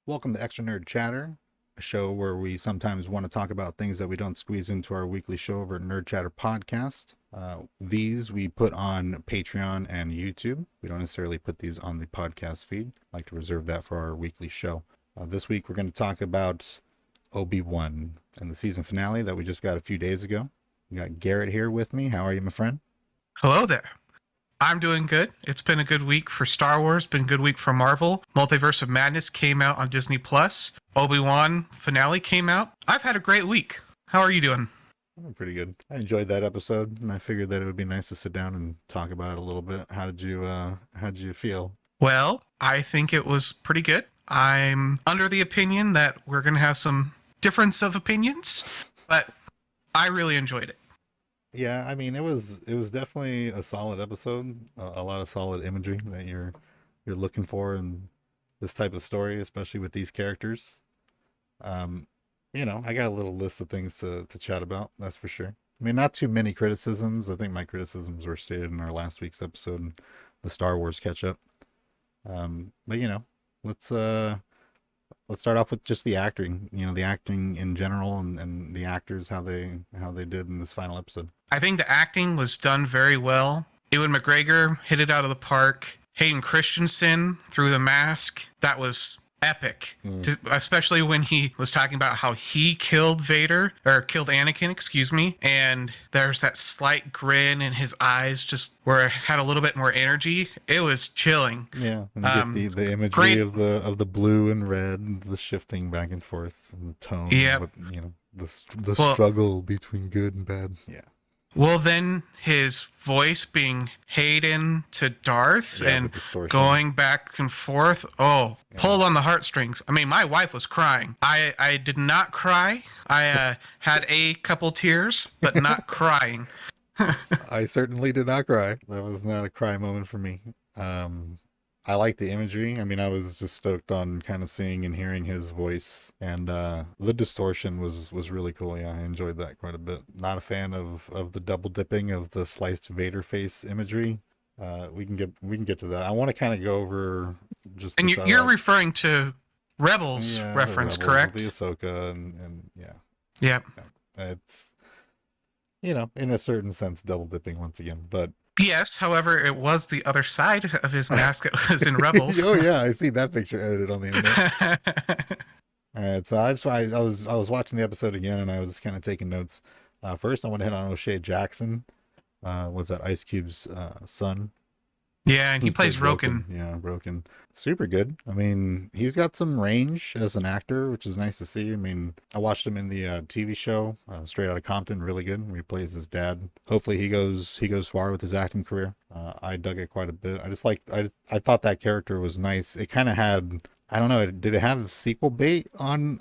Welcome to Extra Nerd Chatter, a show where we sometimes want to talk about things that we don't squeeze into our weekly show over at Nerd Chatter Podcast. These we put on Patreon and YouTube. We don't necessarily put these on the podcast feed. I like to reserve that for our weekly show. This week we're going to talk about Obi-Wan and the season finale that we just got a few days ago. We got Garrett here with me. How are you, my friend? Hello there. I'm doing good. It's been a good week for Star Wars, been a good week for Marvel. Multiverse of Madness came out on Disney Plus. Obi-Wan finale came out. I've had a great week. How are you doing? I'm pretty good. I enjoyed that episode, and I figured that it would be nice to sit down and talk about it a little bit. How did you feel? Well, I think it was pretty good. I'm under the opinion that we're going to have some difference of opinions, but I really enjoyed it. Yeah, I mean it was definitely a solid episode. A lot of solid imagery that you're looking for in this type of story, especially with these characters. Um, I got a little list of things to chat about, that's for sure. I mean, not too many criticisms. I think my criticisms were stated in our last week's episode, the Star Wars catch up. But let's let's start off with just the acting. The acting in general and the actors how they did in this final episode. I think the acting was done very well. Ewan McGregor hit it out of the park. Hayden Christensen through the mask. That was epic. Especially when he was talking about how he killed Anakin, excuse me. And there's that slight grin in his eyes just where it had a little bit more energy. It was chilling. Yeah, and you get the imagery Great. of the blue and red, the shifting back and forth, and the tone. Yep. But, the Well, struggle between good and bad. Yeah. Well, then his voice being Hayden to Darth Yeah, and the distortion. going back and forth. Oh, pulled on the heartstrings. I mean, my wife was crying. I did not cry. I had a couple tears, but not crying. I certainly did not cry. That was not a cry moment for me. I like the imagery. I mean, I was just stoked on kind of seeing and hearing his voice, and the distortion was really cool. Yeah, I enjoyed that quite a bit. Not a fan of the double dipping of the sliced Vader face imagery. We can get to that. I want to kind of go over just And the you're referring to Rebels yeah, the reference, Rebels, correct? the Ahsoka, and yeah, Yep. it's in a certain sense double dipping once again, but Yes, however, it was the other side of his mask that was in Rebels. oh yeah, I see that picture edited on the internet. All right, so I was watching the episode again, and I was kind of taking notes. First, I want to hit on O'Shea Jackson. Was that Ice Cube's son? Yeah, and he Who plays played Roken. Yeah, Broken. Super good. I mean, he's got some range as an actor, which is nice to see. I mean, I watched him in the TV show Straight Outta Compton, really good. Where he plays his dad. Hopefully, he goes far with his acting career. I dug it quite a bit. I thought that character was nice. It kind of had. I don't know. Did it have sequel bait on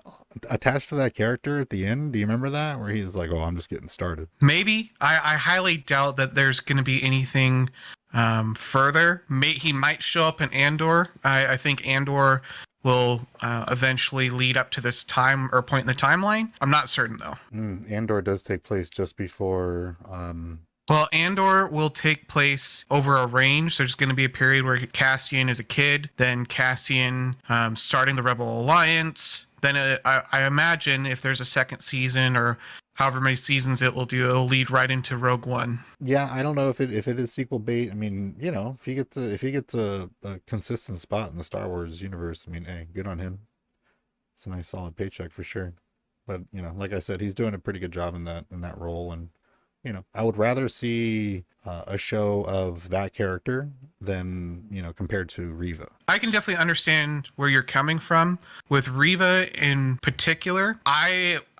attached to that character at the end? Do you remember that where he's like, "Oh, I'm just getting started." Maybe. I highly doubt that there's going to be anything further. He might show up in Andor. I think Andor will eventually lead up to this time or point in the timeline. I'm not certain though. Andor does take place just before. Well, Andor will take place over a range. There's going to be a period where Cassian is a kid, then Cassian starting the Rebel Alliance. Then I imagine if there's a second season or however many seasons it will do, it'll lead right into Rogue One. Yeah, I don't know if it is sequel bait. I mean, if he gets a consistent spot in the Star Wars universe, I mean, hey, good on him. It's a nice solid paycheck for sure. But like I said, he's doing a pretty good job in that role, and I would rather see a show of that character than compared to Riva. I can definitely understand where you're coming from. With Riva in particular,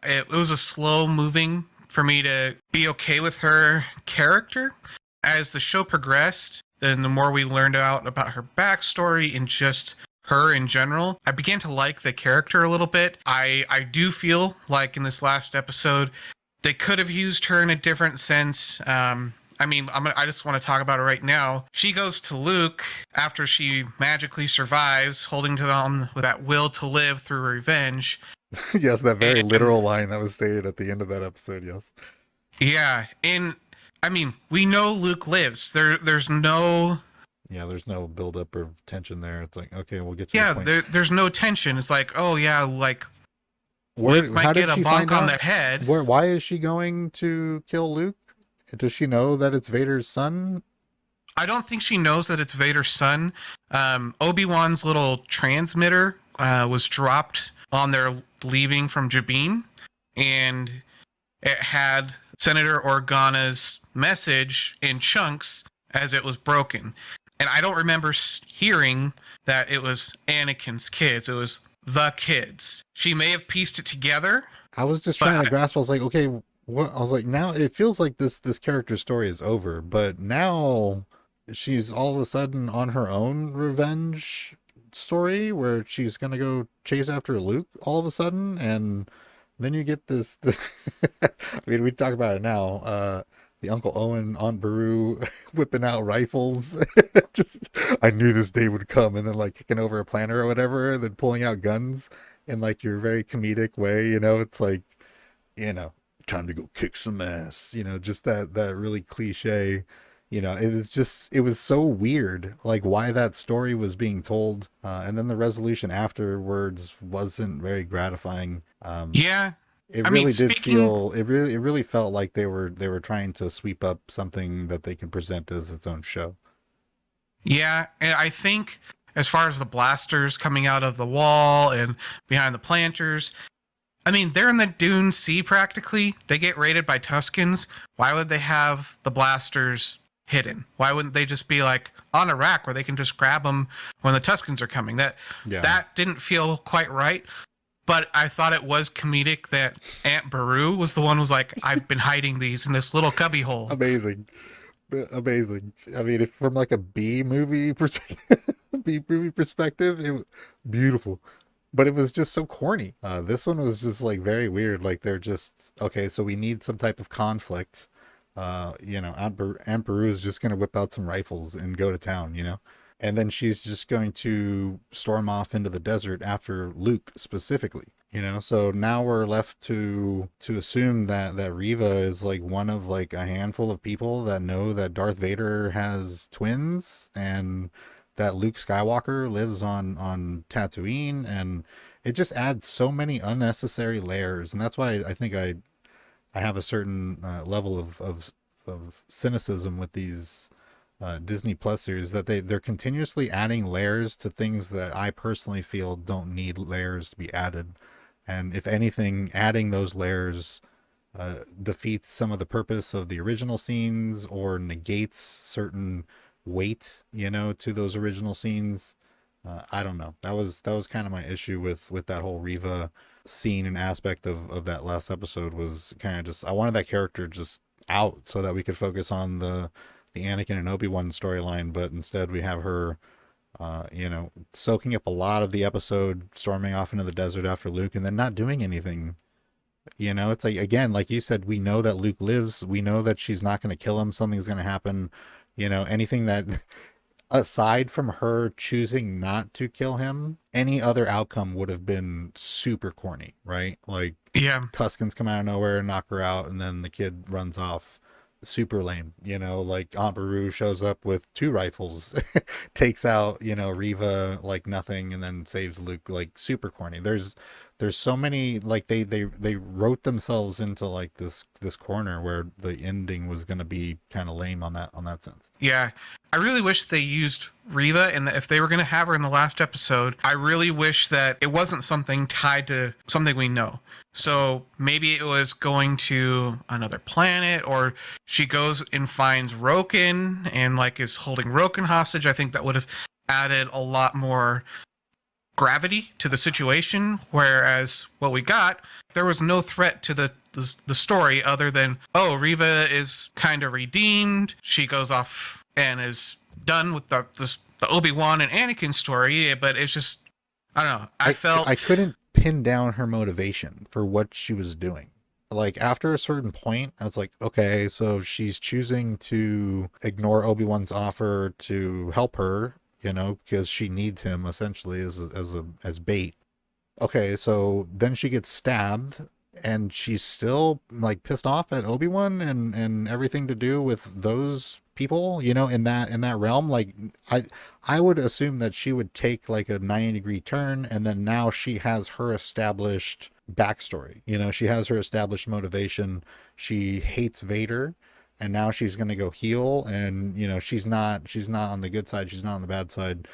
it was a slow moving for me to be okay with her character. As the show progressed, then the more we learned out about her backstory and just her in general, I began to like the character a little bit. I do feel like in this last episode, they could have used her in a different sense. I just want to talk about it right now. She goes to Luke after she magically survives, holding to on with that will to live through revenge. Yes, that very And- literal line that was stated at the end of that episode. Yes. Yeah, and we know Luke lives. There's no Yeah, there's no buildup of tension there. It's like, okay, we'll get to the Yeah, point. there's no tension. It's like, oh yeah, like Luke Where? How might did get a she find bonk on out? the head. Where? Why is she going to kill Luke? Does she know that it's Vader's son? I don't think she knows that it's Vader's son. Obi-Wan's little transmitter was dropped on their leaving from Jabin, and it had Senator Organa's message in chunks as it was broken. And I don't remember hearing that it was Anakin's kids. It was the kids. She may have pieced it together, I was just but trying to grasp. I was like, okay, what? I was like, now it feels like this character's story is over, but now she's all of a sudden on her own revenge story where she's gonna go chase after Luke all of a sudden, and then you get this I mean, we talk about it now. The Uncle Owen, Aunt Beru whipping out rifles. Just, I knew this day would come, and then like kicking over a planter or whatever, and then pulling out guns in like your very comedic way. It's like, you know, time to go kick some ass. Just that really cliche. It was so weird, like why that story was being told, and then the resolution afterwards wasn't very gratifying. yeah. It I mean, really did speaking, feel it really felt like they were trying to sweep up something that they can present as its own show. yeah, and I think as far as the blasters coming out of the wall and behind the planters, I mean, they're in the Dune Sea practically. They get raided by Tuskens. Why would they have the blasters hidden? Why wouldn't they just be like on a rack where they can just grab them when the Tuskens are coming? That Yeah. that didn't feel quite right. But I thought it was comedic that Aunt Beru was the one who was like, I've been hiding these in this little cubby hole. Amazing. Amazing. I mean, if from like a B movie perspective, it was beautiful, but it was just so corny. This one was just like very weird. Like they're just okay. So we need some type of conflict. Aunt Beru is just gonna whip out some rifles and go to town. And then she's just going to storm off into the desert after Luke specifically. So now we're left to assume that Riva is like one of like a handful of people that know that Darth Vader has twins, and that Luke Skywalker lives on Tatooine, and it just adds so many unnecessary layers. And that's why I think I have a certain level of cynicism with these Disney Plus series, that they're continuously adding layers to things that I personally feel don't need layers to be added. And if anything, adding those layers defeats some of the purpose of the original scenes, or negates certain weight, to those original scenes. I don't know. That was kind of my issue with that whole Riva scene and aspect of that last episode. Was kind of just, I wanted that character just out so that we could focus on the Anakin and Obi-Wan storyline, but instead we have her soaking up a lot of the episode, storming off into the desert after Luke, and then not doing anything. It's like, again, like you said, we know that Luke lives. We know that she's not going to kill him. Something's going to happen. Anything that, aside from her choosing not to kill him, any other outcome would have been super corny, right? Like, Yeah. Tuskens come out of nowhere and knock her out, and then the kid runs off. Super lame. Like Aunt Beru shows up with two rifles, takes out Riva like nothing, and then saves Luke. Like, super corny. There's so many, like they wrote themselves into like this corner where the ending was going to be kind of lame on that sense. Yeah. I really wish they used Riva, and if they were going to have her in the last episode, I really wish that it wasn't something tied to something we know. So maybe it was going to another planet, or she goes and finds Roken and like is holding Roken hostage. I think that would have added a lot more gravity to the situation. Whereas what we got, there was no threat to the story other than, oh, Riva is kind of redeemed. She goes off and is done with the Obi-Wan and Anakin story. But it's just, I don't know. I couldn't pin down her motivation for what she was doing. Like, after a certain point, I was like, okay, so she's choosing to ignore Obi-Wan's offer to help her, because she needs him essentially as bait. Okay, so then she gets stabbed, and she's still like pissed off at Obi-Wan and everything to do with those people, you know, in that realm. Like I would assume that she would take like a 90-degree turn, and then now she has her established backstory. You know, she has her established motivation. She hates Vader, and now she's going to go heal. And you know, she's not on the good side. She's not on the bad side.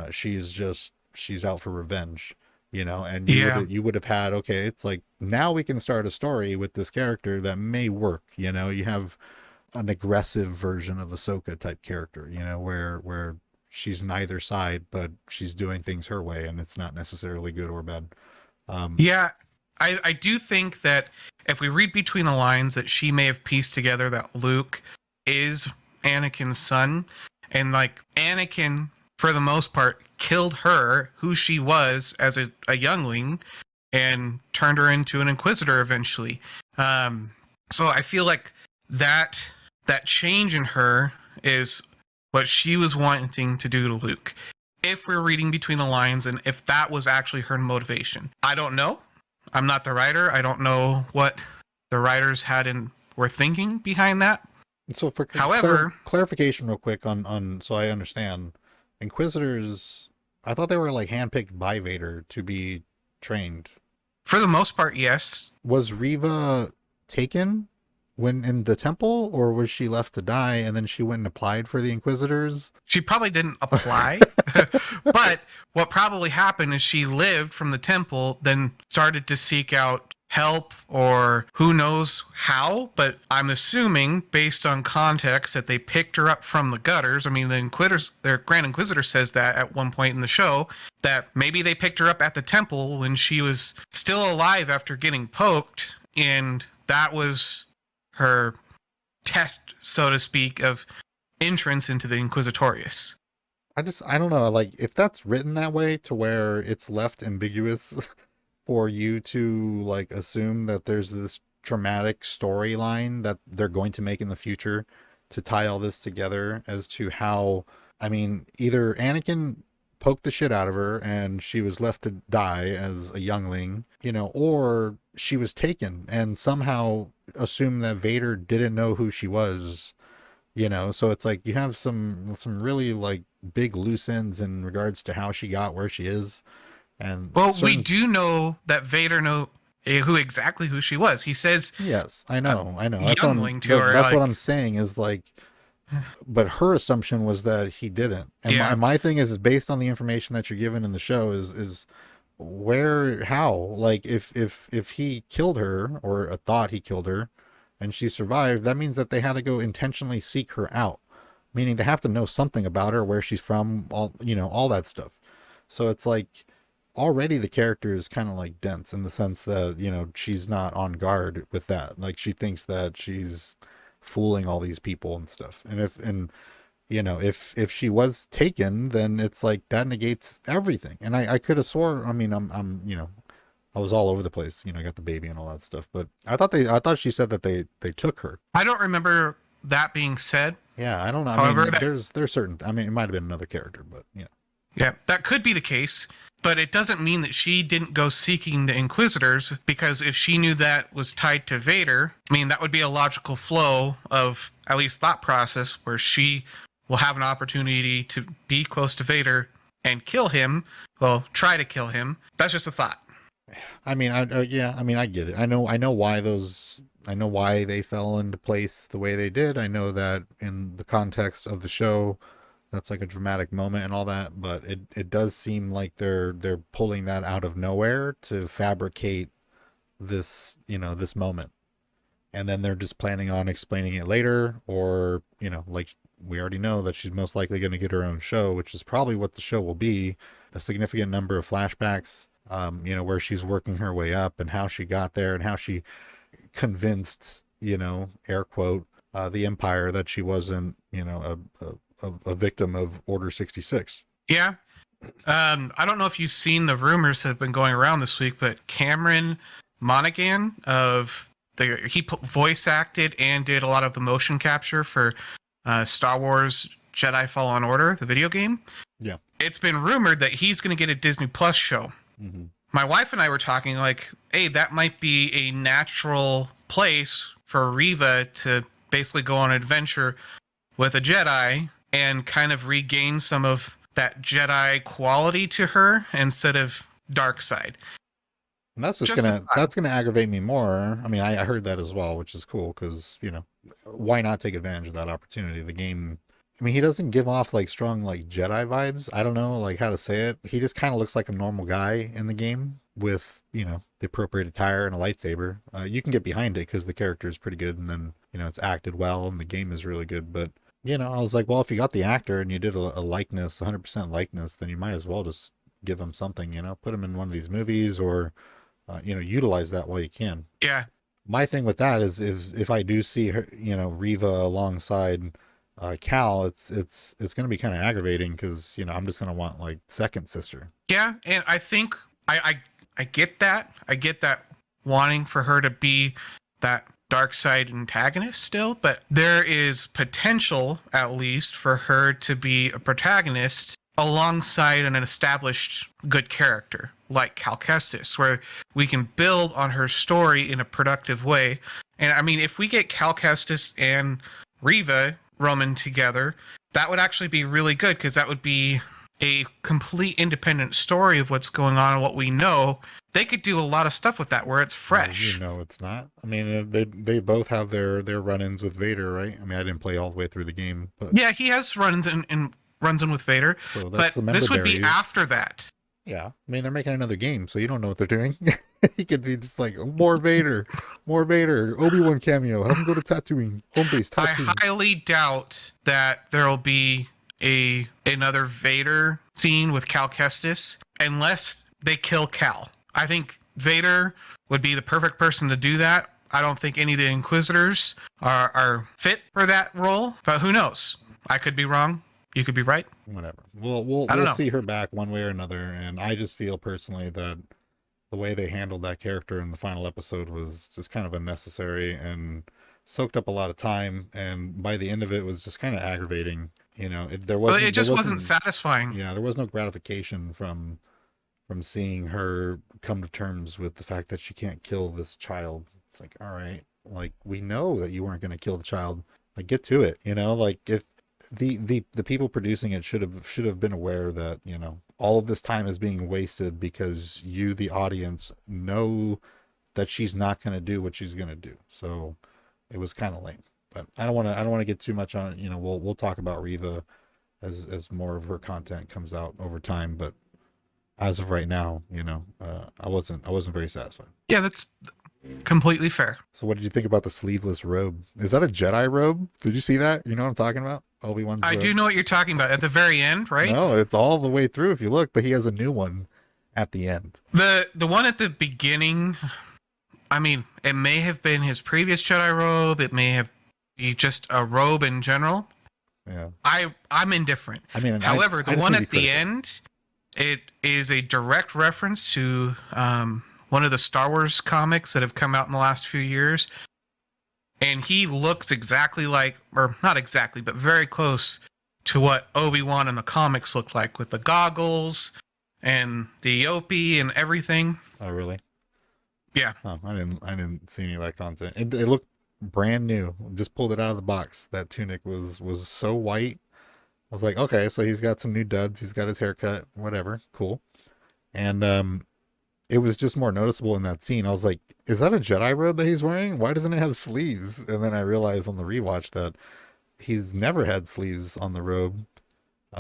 She's out for revenge. You know, and Yeah. you would have had, okay, it's like now we can start a story with this character that may work. You know, you have an aggressive version of Ahsoka type character, you know, where she's neither side, but she's doing things her way, and it's not necessarily good or bad. Yeah, I do think that if we read between the lines, that she may have pieced together that Luke is Anakin's son, and like Anakin, for the most part, killed her, who she was as a youngling, and turned her into an Inquisitor eventually. So I feel like that change in her is what she was wanting to do to Luke. If we're reading between the lines, and if that was actually her motivation, I don't know. I'm not the writer. I don't know what the writers were thinking behind that. So for However, clarification, real quick on so I understand, Inquisitors, I thought they were like handpicked by Vader to be trained. for the most part, yes. Was Riva taken when in the temple, or was she left to die and then she went and applied for the Inquisitors? She probably didn't apply, but what probably happened is she lived from the temple, then started to seek out help, or who knows how, but I'm assuming based on context that they picked her up from the gutters. I mean, their Grand Inquisitor says that at one point in the show, that maybe they picked her up at the temple when she was still alive after getting poked, and that was her test, so to speak, of entrance into the Inquisitorius. I don't know, like if that's written that way to where it's left ambiguous for you to like assume that there's this dramatic storyline that they're going to make in the future to tie all this together as to how, I mean, either Anakin poked the shit out of her and she was left to die as a youngling, you know, or she was taken and somehow assumed that Vader didn't know who she was, you know. So it's like you have some really like big loose ends in regards to how she got where she is. And Well, we do know that Vader know who she was. He says, yes, I know. youngling to her. That's like, what I'm saying is like, but her assumption was that he didn't. And Yeah. my thing is based on the information that you're given in the show is where, how, like if he killed her or thought he killed her and she survived, that means that they had to go intentionally seek her out, meaning they have to know something about her, where she's from, all, you know, all that stuff. So it's like, already the character is kind of like dense in the sense that, you know, she's not on guard with that. Like she thinks that she's fooling all these people and stuff. And you know, if she was taken, then it's like that negates everything. And I could have swore, I mean, I'm you know, I was all over the place, you know, I got the baby and all that stuff, but I thought she said that they took her. I don't remember that being said. Yeah, I don't know. However, I mean, there's certain, I mean, it might have been another character, but you know. Yeah, that could be the case, but it doesn't mean that she didn't go seeking the Inquisitors, because if she knew that was tied to Vader, I mean, that would be a logical flow of at least thought process where she will have an opportunity to be close to Vader and kill him. Well, try to kill him. That's just a thought. I mean, yeah, I mean, I get it. I know why they fell into place the way they did. I know that in the context of the show, that's like a dramatic moment and all that, but it does seem like they're pulling that out of nowhere to fabricate this, you know, this moment. And then they're just planning on explaining it later, or, you know, like we already know that she's most likely going to get her own show, which is probably what the show will be, a significant number of flashbacks, you know, where she's working her way up and how she got there and how she convinced, you know, air quote, the Empire that she wasn't, you know, a victim of Order 66. Yeah. I don't know if you've seen the rumors that have been going around this week, but Cameron Monaghan he voice acted and did a lot of the motion capture for Star Wars Jedi Fallen Order, the video game. Yeah. It's been rumored that he's going to get a Disney Plus show. Mm-hmm. My wife and I were talking like, hey, that might be a natural place for Riva to basically go on an adventure with a Jedi and kind of regain some of that Jedi quality to her instead of dark side. And that's just Just a gonna thought. that's gonna aggravate me more. I mean, I heard that as well, which is cool because why not take advantage of that opportunity? The game. I mean, he doesn't give off like strong like Jedi vibes. I don't know like how to say it. He just kind of looks like a normal guy in the game with the appropriate attire and a lightsaber. You can get behind it because the character is pretty good, and then it's acted well, and the game is really good. But I was like, well, if you got the actor and you did a likeness, 100% likeness, then you might as well just give him something. Put him in one of these movies or utilize that while you can. Yeah. My thing with that is if I do see her, Riva alongside Cal, it's going to be kind of aggravating because I'm just going to want like second sister. Yeah, and I think I get that. I get that wanting for her to be that dark side antagonist still, but there is potential at least for her to be a protagonist alongside an established good character like Cal Kestis, where we can build on her story in a productive way. And I mean, if we get Cal Kestis and Riva Roman together, that would actually be really good because that would be a complete independent story of what's going on and what we know. They could do a lot of stuff with that where it's fresh. It's not. I mean, they both have their run-ins with Vader, right? I mean, I didn't play all the way through the game, but Yeah, he has runs and runs in with Vader, so that's but the member this would be berries. after that. Yeah, I mean, they're making another game, so you don't know what they're doing. He could be just like more Vader, Obi-Wan cameo. Have him go to Tatooine, home base Tatooine. I highly doubt that there will be another Vader scene with Cal Kestis unless they kill Cal. I think Vader would be the perfect person to do that. I don't think any of the Inquisitors are fit for that role, but who knows? I could be wrong. You could be right. Whatever. We'll see her back one way or another, and I just feel personally that the way they handled that character in the final episode was just kind of unnecessary and soaked up a lot of time. And by the end of it, was just kind of aggravating. It just wasn't satisfying. Yeah, there was no gratification from seeing her come to terms with the fact that she can't kill this child. It's like, all right, like we know that you weren't going to kill the child. Like, get to it. Like if the people producing it should have been aware that all of this time is being wasted because you, the audience, know that she's not going to do what she's going to do. So it was kind of lame. But I don't want to get too much on it. We'll talk about Riva as more of her content comes out over time. But as of right now, I wasn't very satisfied. Yeah, that's completely fair. So what did you think about the sleeveless robe? Is that a Jedi robe? Did you see that? You know what I'm talking about? Obi-Wan's I robe? do know what you're talking about at the very end, right? No, it's all the way through if you look, but he has a new one at the end. The one at the beginning, I mean, it may have been his previous Jedi robe. It may have been just a robe in general. Yeah. I'm indifferent. I mean, however, the I one at the end, it is a direct reference to one of the Star Wars comics that have come out in the last few years. And he looks exactly like, or not exactly, but very close to what Obi-Wan in the comics looked like with the goggles and the Opie and everything. Oh, really? Yeah. Oh, I didn't see any of that content. It looked brand new. Just pulled it out of the box. That tunic was so white. I was like, okay, so he's got some new duds. He's got his haircut, whatever. Cool. And it was just more noticeable in that scene. I was like, is that a Jedi robe that he's wearing? Why doesn't it have sleeves? And then I realized on the rewatch that he's never had sleeves on the robe.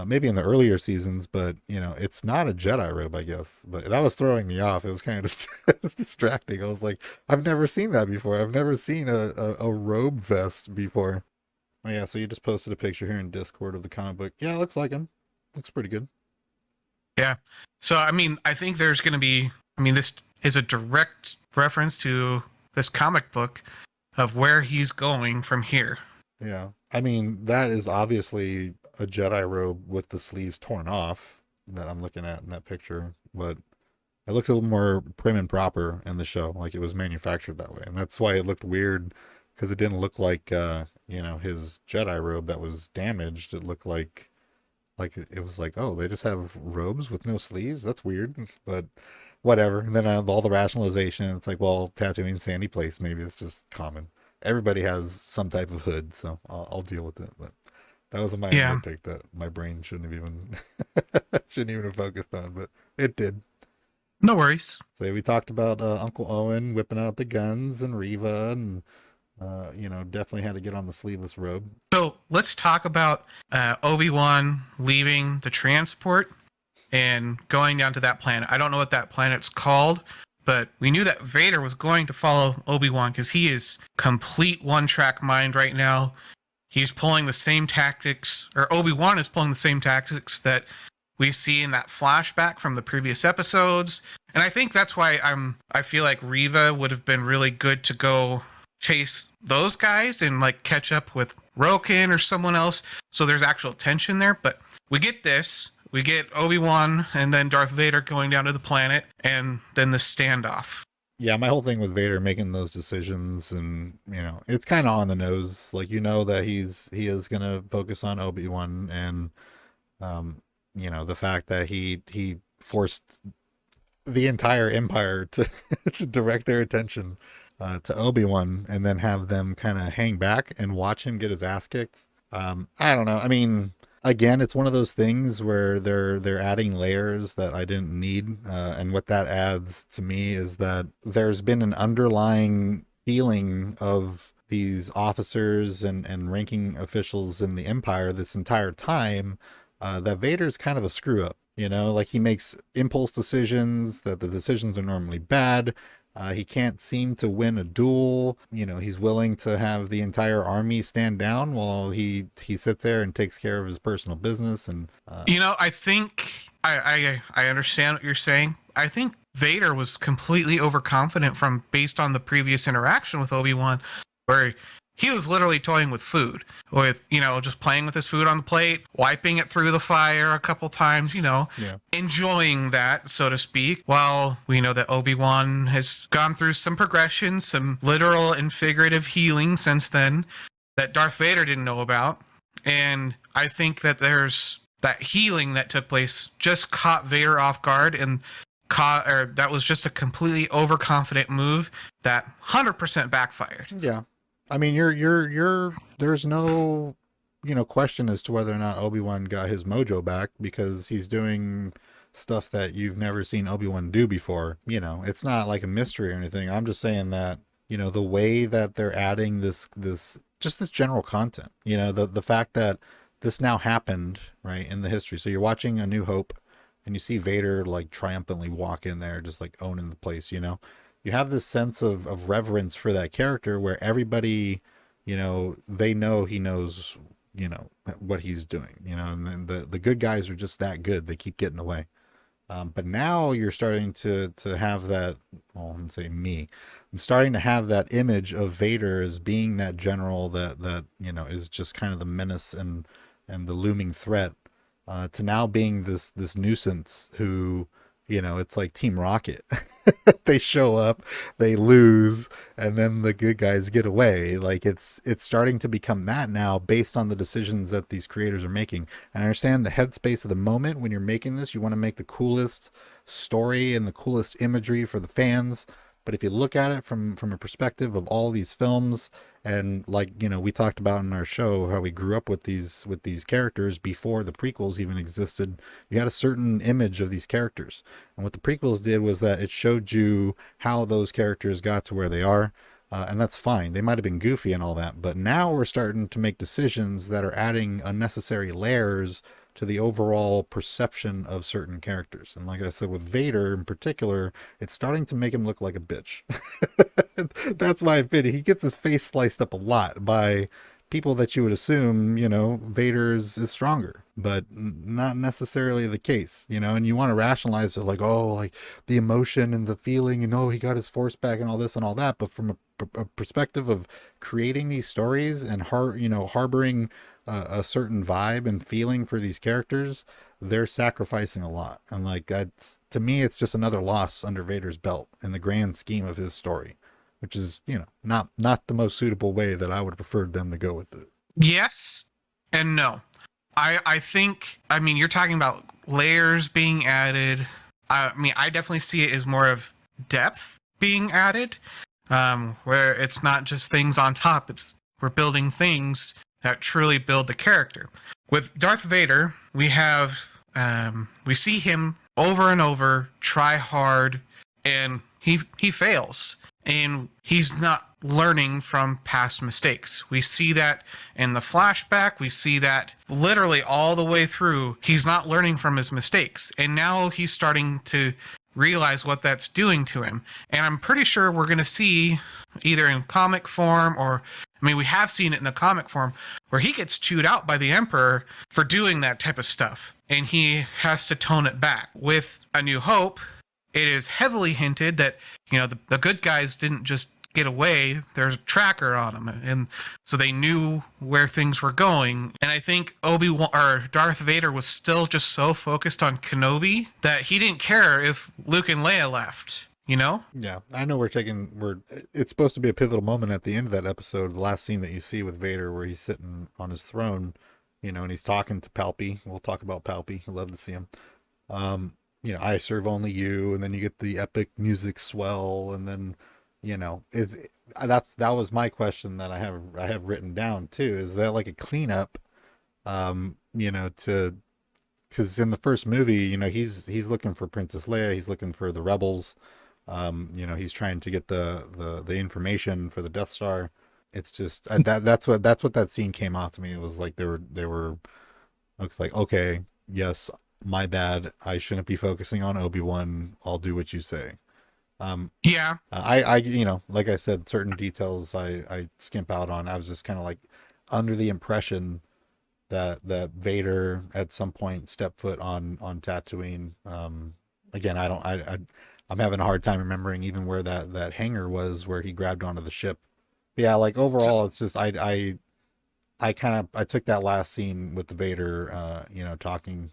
Maybe in the earlier seasons, but it's not a Jedi robe, I guess. But that was throwing me off. It was kind of distracting. I was like, I've never seen that before. I've never seen a robe vest before. Oh yeah, so you just posted a picture here in Discord of the comic book. Yeah, it looks like him. Looks pretty good. Yeah. So, I mean, I think there's going to be, this is a direct reference to this comic book of where he's going from here. Yeah. I mean, that is obviously a Jedi robe with the sleeves torn off that I'm looking at in that picture, but it looked a little more prim and proper in the show, like it was manufactured that way. And that's why it looked weird, because it didn't look like his Jedi robe that was damaged. It looked like it was like, oh, they just have robes with no sleeves? That's weird, but whatever. And then all the rationalization, it's like, well, Tatooine, sandy place, maybe it's just common. Everybody has some type of hood, so I'll deal with it. But That was a minor Yeah. nitpick that my brain shouldn't have even shouldn't even have focused on, but it did. No worries. So we talked about Uncle Owen whipping out the guns and Reva, and definitely had to get on the sleeveless robe. So let's talk about Obi-Wan leaving the transport and going down to that planet. I don't know what that planet's called, but we knew that Vader was going to follow Obi-Wan because he is complete one-track mind right now. He's pulling the same tactics, or Obi-Wan is pulling the same tactics that we see in that flashback from the previous episodes. And I think that's why I feel like Reva would have been really good to go chase those guys and like catch up with Roken or someone else. So there's actual tension there. But we get this. We get Obi-Wan and then Darth Vader going down to the planet and then the standoff. Yeah, my whole thing with Vader making those decisions, and it's kind of on the nose. Like that he is gonna focus on Obi-Wan, and the fact that he forced the entire Empire to to direct their attention to Obi-Wan, and then have them kind of hang back and watch him get his ass kicked. I don't know. I mean, again, it's one of those things where they're adding layers that I didn't need, and what that adds to me is that there's been an underlying feeling of these officers and ranking officials in the Empire this entire time, that Vader's kind of a screw up. Like he makes impulse decisions, that the decisions are normally bad. He can't seem to win a duel. He's willing to have the entire army stand down while he sits there and takes care of his personal business. And I think I understand what you're saying. I think Vader was completely overconfident based on the previous interaction with Obi-Wan, where he was literally toying with food, with just playing with his food on the plate, wiping it through the fire a couple times, enjoying that, so to speak. While we know that Obi-Wan has gone through some progression, some literal and figurative healing since then that Darth Vader didn't know about. And I think that there's that healing that took place just caught Vader off guard, and that was just a completely overconfident move that 100% backfired. Yeah. I mean, there's no, question as to whether or not Obi-Wan got his mojo back, because he's doing stuff that you've never seen Obi-Wan do before. It's not like a mystery or anything. I'm just saying that, the way that they're adding this general content, the fact that this now happened, right, in the history. So you're watching A New Hope and you see Vader like triumphantly walk in there, just like owning the place, You have this sense of reverence for that character where everybody, they know he knows, what he's doing, and then the good guys are just that good. They keep getting away. But now you're starting to have that, well, I'm saying I'm starting to have that image of Vader as being that general that is just kind of the menace and the looming threat, to now being this nuisance who, it's like Team Rocket. They show up, they lose, and then the good guys get away. Like it's starting to become that now, based on the decisions that these creators are making. And I understand the headspace of the moment when you're making this. You want to make the coolest story and the coolest imagery for the fans. But if you look at it from a perspective of all these films, and like we talked about in our show how we grew up with these characters before the prequels even existed, you had a certain image of these characters. And what the prequels did was that it showed you how those characters got to where they are. And that's fine. They might have been goofy and all that, but now we're starting to make decisions that are adding unnecessary layers to the overall perception of certain characters. And like I said, with Vader in particular, it's starting to make him look like a bitch. That's why he gets his face sliced up a lot by people that you would assume, Vader is stronger, but not necessarily the case, and you want to rationalize it like, oh, like the emotion and the feeling, he got his force back and all this and all that. But from a perspective of creating these stories and harboring a certain vibe and feeling for these characters, they're sacrificing a lot. And like, that's, to me, it's just another loss under Vader's belt in the grand scheme of his story, which is, not the most suitable way that I would have preferred them to go with it. Yes and no. I think, you're talking about layers being added. I definitely see it as more of depth being added, where it's not just things on top. We're building things that truly build the character. With Darth Vader, we see him over and over try hard, and he fails, and he's not learning from past mistakes. We see that in the flashback. We see that literally all the way through. He's not learning from his mistakes, and now he's starting to realize what that's doing to him. And I'm pretty sure we're going to see either in comic form or, I mean, we have seen it in the comic form where he gets chewed out by the Emperor for doing that type of stuff, and he has to tone it back. With A New Hope, it is heavily hinted that, you know, the good guys didn't just get away. There's a tracker on them, and so they knew where things were going. And I think Obi-Wan or Darth Vader was still just so focused on Kenobi that he didn't care if Luke and Leia left. You know? Yeah, I know it's supposed to be a pivotal moment at the end of that episode, the last scene that you see with Vader where he's sitting on his throne, you know, and he's talking to Palpy. We'll talk about Palpy. I love to see him. You know, I serve only you, and then you get the epic music swell, and then, you know, that was my question that I have written down too. Is that like a cleanup, you know, because in the first movie, you know, he's looking for Princess Leia, he's looking for the rebels. You know, he's trying to get the information for the Death Star. It's just that's what that scene came off to me. It was like they were like, okay, yes, my bad. I shouldn't be focusing on Obi-Wan. I'll do what you say. Yeah. I you know, like I said, certain details I skimp out on. I was just kind of like under the impression that Vader at some point stepped foot on Tatooine. Again, I'm having a hard time remembering even where that hangar was where he grabbed onto the ship. But yeah, like overall, it's just I took that last scene with the Vader, you know, talking,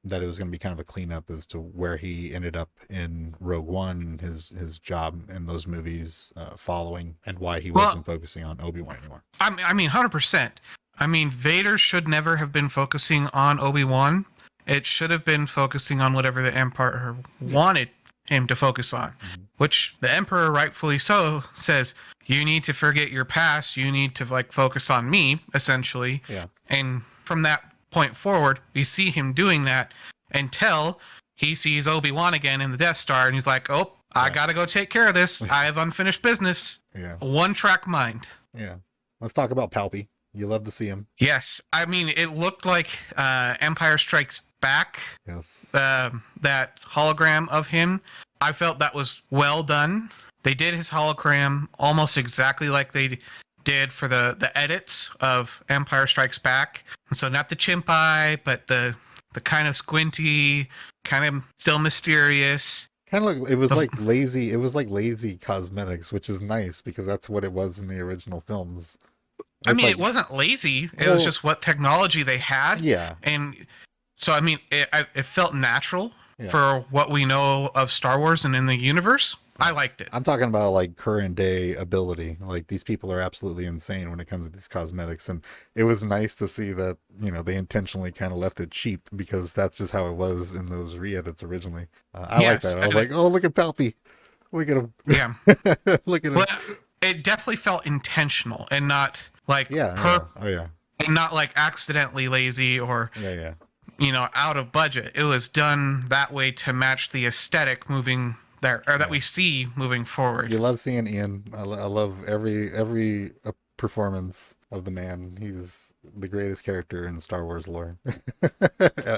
that it was going to be kind of a cleanup as to where he ended up in Rogue One, his job in those movies, following, and why he wasn't focusing on Obi-Wan anymore. I mean, 100%. I mean, Vader should never have been focusing on Obi-Wan. It should have been focusing on whatever the Emperor wanted him to focus on, which the Emperor rightfully so says, you need to forget your past. You need to like focus on me, essentially. Yeah. And from that point forward, we see him doing that until he sees Obi-Wan again in the Death Star, and he's like, oh, I got to go take care of this. I have unfinished business. Yeah. One-track mind. Yeah. Let's talk about Palpy. You love to see him. Yes. I mean, it looked like Empire Strikes Back. Yes. That hologram of him. I felt that was well done. They did his hologram almost exactly like they did for the edits of Empire Strikes Back. And so not the chimp eye, but the kind of squinty, kind of still mysterious. Kind of like, it was like lazy cosmetics, which is nice because that's what it was in the original films. I mean, it wasn't lazy. It was just what technology they had. Yeah. And so, I mean, it felt natural for what we know of Star Wars and in the universe. I liked it. I'm talking about like current day ability. Like these people are absolutely insane when it comes to these cosmetics. And it was nice to see that, you know, they intentionally kind of left it cheap because that's just how it was in those re-edits originally. I like that. I was like, oh, look at Palpy. Look at him. Yeah. Look at him. Well, it definitely felt intentional and not like and not like accidentally lazy or you know, out of budget. It was done that way to match the aesthetic moving there, or that we see moving forward. You love seeing Ian. I love every performance of the man. He's the greatest character in Star Wars lore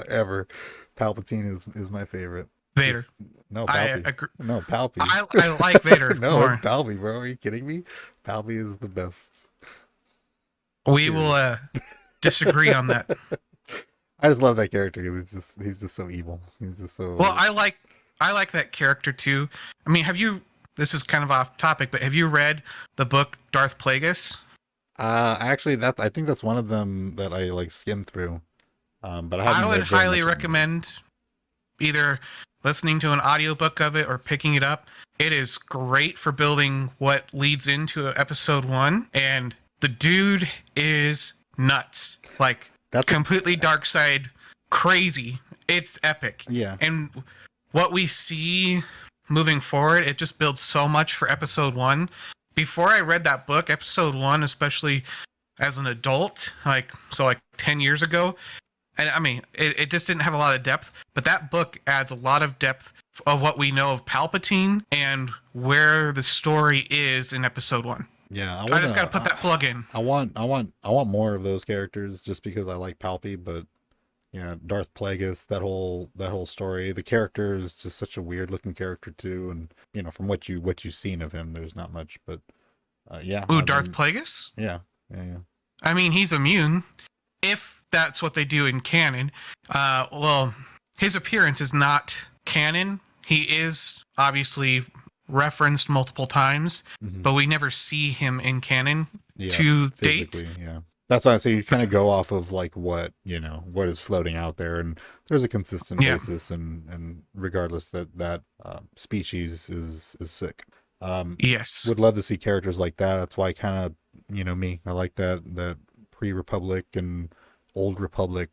ever. Palpatine is my favorite. Vader. No, Palpy. No, Palpy. I like Vader. No, more. It's Palpy, bro. Are you kidding me? Palpy is the best. We will disagree on that. I just love that character. He's just so evil. He's just so. Well, I like that character too. I mean, this is kind of off topic, but have you read the book Darth Plagueis? Actually, I think that's one of them that I like skimmed through. But I would highly recommend either listening to an audiobook of it or picking it up. It is great for building what leads into episode 1, and the dude is nuts. Like, that's completely dark side, crazy. It's epic. Yeah. And what we see moving forward, it just builds so much for episode 1. Before I read that book, episode 1 especially, as an adult, like 10 years ago. And I mean, it just didn't have a lot of depth, but that book adds a lot of depth of what we know of Palpatine and where the story is in episode 1. Yeah, I just got to put that plug in. I want more of those characters just because I like Palpy, but yeah, Darth Plagueis, that whole story, the character is just such a weird looking character too, and from what you've seen of him, there's not much, but yeah, Ooh, I Darth mean, Plagueis? yeah, yeah, yeah. I mean, he's immune if that's what they do in canon. Well, his appearance is not canon. He is obviously referenced multiple times, Hmm. but we never see him in canon Yeah, to physically, date. yeah. That's why I say you kind of go off of like what is floating out there, and there's a consistent Yeah. basis, and regardless that species is sick. Yes. Would love to see characters like that. That's why kind of me. I like that pre-Republic and old Republic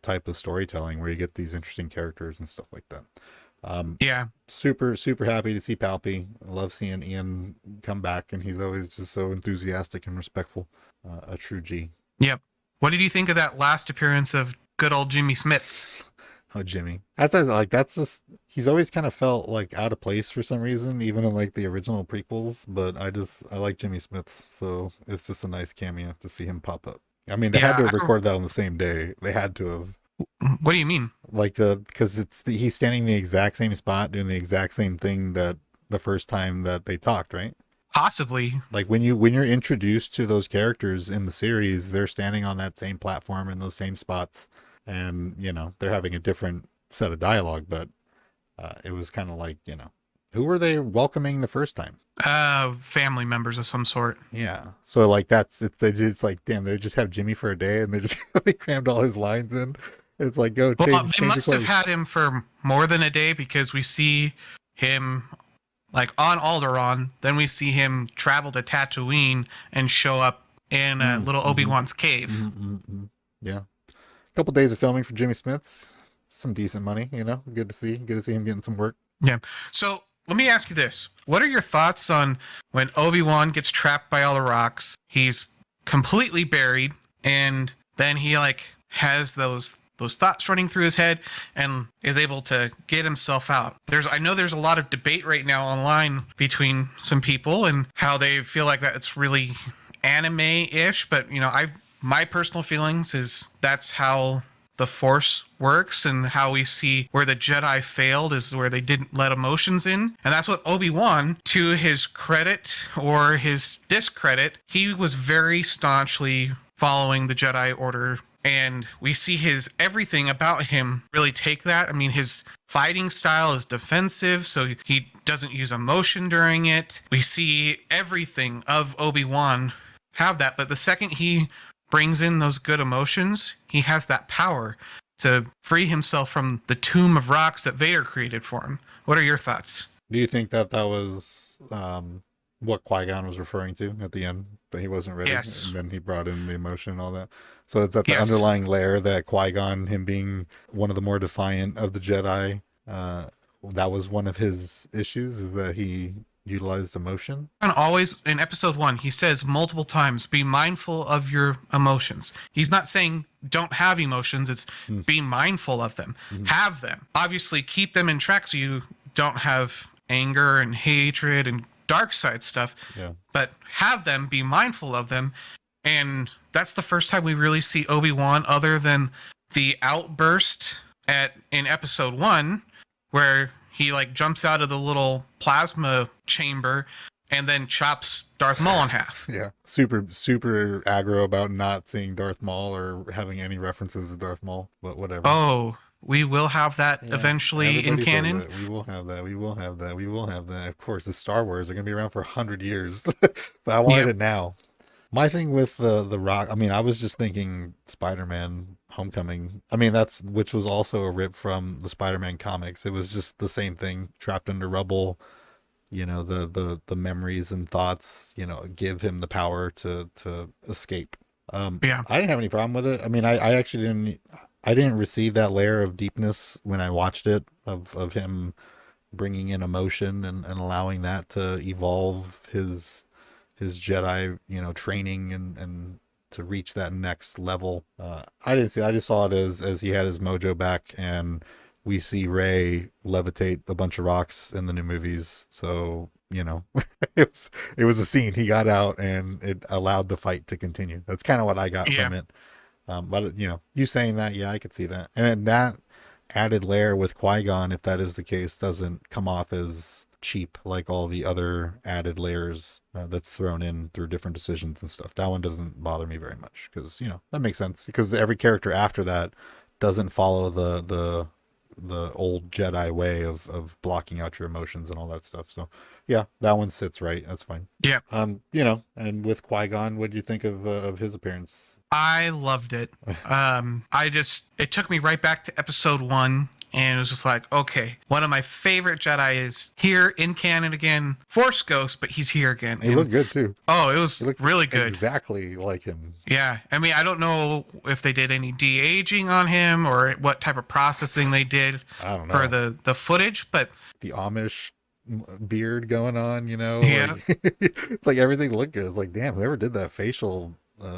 type of storytelling where you get these interesting characters and stuff like that. Yeah. Super super happy to see Palpy. I love seeing Ian come back, and he's always just so enthusiastic and respectful. A true G. Yep. What did you think of that last appearance of good old Jimmy Smits? Oh, Jimmy. That's just he's always kind of felt like out of place for some reason, even in like the original prequels. But I like Jimmy Smith, so it's just a nice cameo to see him pop up. I mean, they had to Yeah. have recorded that on the same day. They had to have What do you mean? like because he's standing in the exact same spot doing the exact same thing that the first time that they talked, right? Possibly. Like when you're introduced to those characters in the series, they're standing on that same platform in those same spots, and they're having a different set of dialogue, but it was kind of like who were they welcoming the first time? Family members of some sort. Yeah, so like it's like damn, they just have Jimmy for a day and they just they crammed all his lines in. It's like go Well, change they change your must have clothes. had him for more than a day because we see him like on Alderaan, then we see him travel to Tatooine and show up in little Mm-hmm. Obi-Wan's cave. Mm-hmm. Yeah, a couple days of filming for Jimmy Smith's some decent money. Good to see him getting some work. Yeah. So let me ask you this. What are your thoughts on when Obi-Wan gets trapped by all the rocks? He's completely buried, and then he like has those thoughts running through his head and is able to get himself out. I know there's a lot of debate right now online between some people and how they feel like that it's really anime-ish, but my personal feelings is that's how the Force works, and how we see where the Jedi failed is where they didn't let emotions in. And that's what Obi-Wan, to his credit or his discredit, he was very staunchly following the Jedi Order. And we see his everything about him really take that. I mean, his fighting style is defensive, so he doesn't use emotion during it. We see everything of Obi-Wan have that. But the second he brings in those good emotions, he has that power to free himself from the tomb of rocks that Vader created for him. What are your thoughts? Do you think that was what Qui-Gon was referring to at the end, that he wasn't ready, Yes. and then he brought in the emotion and all that? So it's at the Yes. underlying layer that Qui-Gon, him being one of the more defiant of the Jedi, that was one of his issues, is that he utilized emotion. And always in episode 1, he says multiple times, be mindful of your emotions. He's not saying don't have emotions, it's be mindful of them. Have them. Obviously, keep them in track so you don't have anger and hatred and dark side stuff, Yeah. but have them, be mindful of them. And that's the first time we really see Obi-Wan, other than the outburst in episode 1, where he like jumps out of the little plasma chamber and then chops Darth Maul in half. Yeah. Super, super aggro about not seeing Darth Maul or having any references to Darth Maul, but whatever. Oh, we will have that Yeah, eventually in everybody says canon. that. We will have that. We will have that. We will have that. Of course, it's Star Wars. They're gonna be around for 100 years, but I wanted Yep. it now. My thing with the Rock. I mean, I was just thinking Spider-Man: Homecoming. I mean, which was also a rip from the Spider-Man comics. It was just the same thing, trapped under rubble. The memories and thoughts. Give him the power to escape. Yeah. I didn't have any problem with it. I mean, I actually didn't. I didn't receive that layer of deepness when I watched it, of him bringing in emotion and allowing that to evolve his Jedi, training and to reach that next level. I didn't see. I just saw it as he had his mojo back, and we see Ray levitate a bunch of rocks in the new movies. So it was a scene. He got out, and it allowed the fight to continue. That's kind of what I got Yeah. from it. But you saying that, yeah, I could see that, and then that added layer with Qui-Gon, if that is the case, doesn't come off as cheap like all the other added layers that's thrown in through different decisions and stuff. That one doesn't bother me very much because that makes sense because every character after that doesn't follow the old Jedi way of blocking out your emotions and all that stuff. So yeah, that one sits right. That's fine. Yeah. And with Qui-Gon, what do you think of his appearance? I loved it. It took me right back to episode 1, and it was just like, okay, one of my favorite Jedi is here in canon again. Force Ghost, but he's here again. He looked good too. Oh, it was He looked really good. exactly like him. Yeah. I mean, I don't know if they did any de-aging on him or what type of processing they did I don't know. for the footage, but The Amish beard going on, Yeah. it's like everything looked good. It's like, damn, whoever did that facial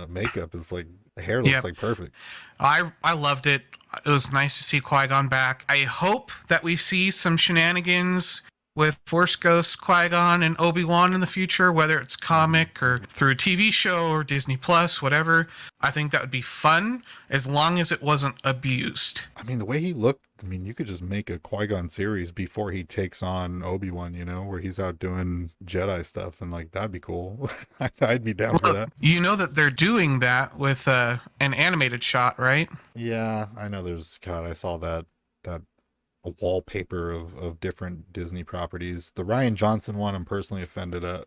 makeup is like, the hair looks Yep. like perfect. I loved it. It was nice to see Qui-Gon back. I hope that we see some shenanigans with Force Ghost, Qui-Gon, and Obi-Wan in the future, whether it's comic or through a TV show or Disney Plus, whatever. I think that would be fun as long as it wasn't abused. I mean, the way he looked, I mean, you could just make a Qui-Gon series before he takes on Obi-Wan, where he's out doing Jedi stuff, and like, that'd be cool. I'd be down for that. You know that they're doing that with an animated shot, right? Yeah, I know God, I saw that a wallpaper of different Disney properties. The Ryan Johnson one, I'm personally offended at.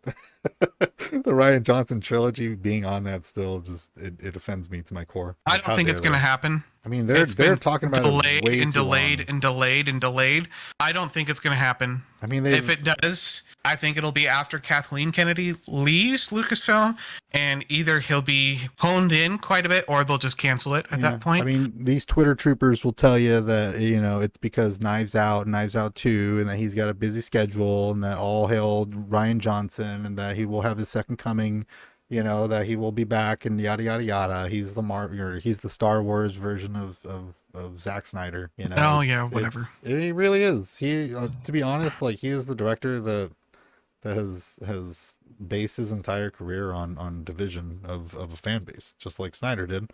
The Ryan Johnson trilogy being on that still just it offends me to my core. I Like, don't how think it's dare going to they? happen. I mean, It's they're been talking about delayed it way and too delayed long. and delayed and delayed. I don't think it's going to happen. I mean, If it does, I think it'll be after Kathleen Kennedy leaves Lucasfilm, and either he'll be honed in quite a bit, or they'll just cancel it at that point. I mean, these Twitter troopers will tell you that it's because Knives Out, Knives Out 2, and that he's got a busy schedule, and that all hail Ryan Johnson, and that he will have his second coming. That he will be back, and yada yada yada. He's he's the Star Wars version of Zack Snyder. Oh, yeah, whatever. He really is. He, to be honest, like, he is the director that has based his entire career on division of a fan base, just like Snyder did.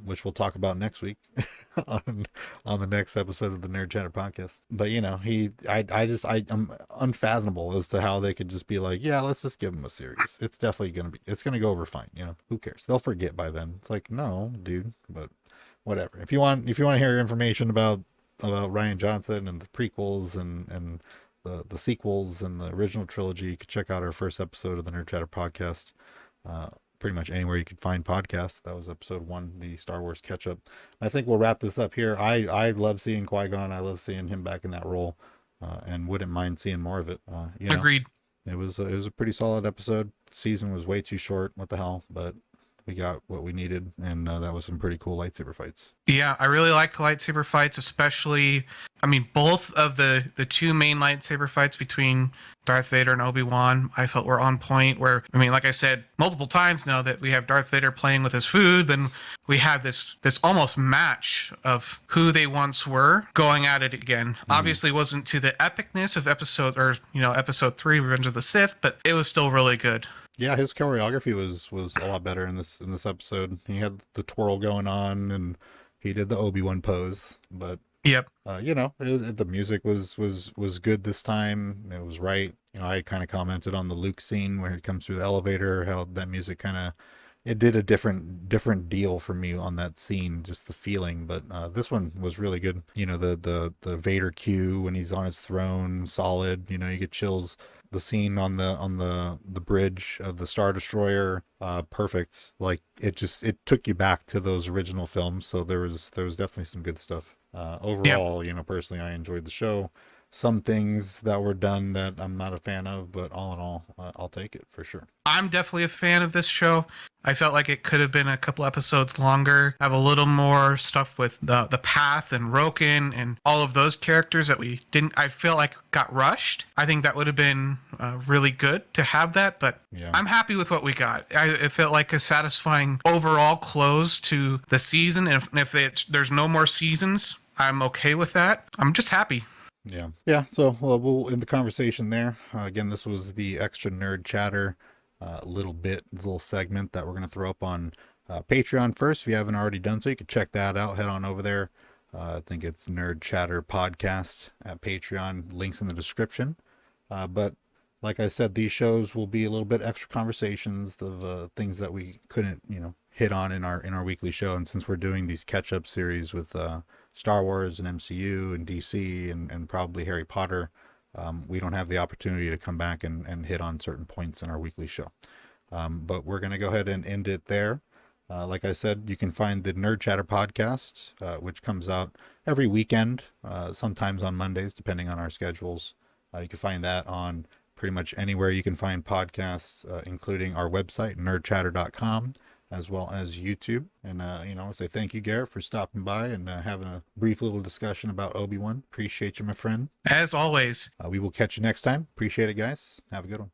Which we'll talk about next week on the next episode of the Nerd Chatter podcast. But I'm unfathomable as to how they could just be like, yeah, let's just give him a series. It's definitely it's gonna go over fine. Who cares? They'll forget by then. It's like, no, dude, but whatever. If you want to hear information about Ryan Johnson and the prequels and the sequels and the original trilogy, you could check out our first episode of the Nerd Chatter podcast. Pretty much anywhere you could find podcasts. That was episode 1, the Star Wars catch up. I think we'll wrap this up here. I love seeing Qui-Gon. I love seeing him back in that role, and wouldn't mind seeing more of it. Agreed. It was a pretty solid episode. The season was way too short. What the hell? But we got what we needed, and that was some pretty cool lightsaber fights. Yeah, I really like lightsaber fights, especially, I mean, both of the two main lightsaber fights between Darth Vader and Obi-Wan, I felt were on point. Where, I mean, like I said multiple times now, that we have Darth Vader playing with his food, then we have this almost match of who they once were going at it again. Obviously, it wasn't to the epicness of episode 3, Revenge of the Sith, but it was still really good. Yeah, his choreography was a lot better in this episode. He had the twirl going on, and he did the Obi-Wan pose. But Yep. the music was good this time. It was right. I kind of commented on the Luke scene where it comes through the elevator, how that music it did a different deal for me on that scene, just the feeling. But this one was really good. The Vader cue when he's on his throne, solid. You get chills. The scene on the bridge of the Star Destroyer, perfect. Like, it took you back to those original films. So there was definitely some good stuff. Overall, personally, I enjoyed the show. Some things that were done that I'm not a fan of, but all in all, I'll take it for sure. I'm definitely a fan of this show. I felt like it could have been a couple episodes longer, have a little more stuff with the Path and Roken and all of those characters that we didn't, I feel like got rushed. I think that would have been really good to have that, but Yeah. I'm happy with what we got. It felt like a satisfying overall close to the season. If there's no more seasons, I'm okay with that. I'm just happy. Yeah. So we'll end the conversation there. Again, this was the extra nerd chatter, little segment that we're going to throw up on Patreon first. If you haven't already done so, you can check that out. Head on over there. I think it's Nerd Chatter Podcast at Patreon. Links in the description. But like I said, these shows will be a little bit extra conversations of things that we couldn't, hit on in our weekly show. And since we're doing these catch-up series with Star Wars and MCU and DC and probably Harry Potter, we don't have the opportunity to come back and hit on certain points in our weekly show. But we're going to go ahead and end it there. Like I said, you can find the Nerd Chatter podcast, which comes out every weekend, sometimes on Mondays, depending on our schedules. You can find that on pretty much anywhere you can find podcasts, including our website, nerdchatter.com, as well as YouTube. And, I say thank you, Garrett, for stopping by and having a brief little discussion about Obi-Wan. Appreciate you, my friend. As always. We will catch you next time. Appreciate it, guys. Have a good one.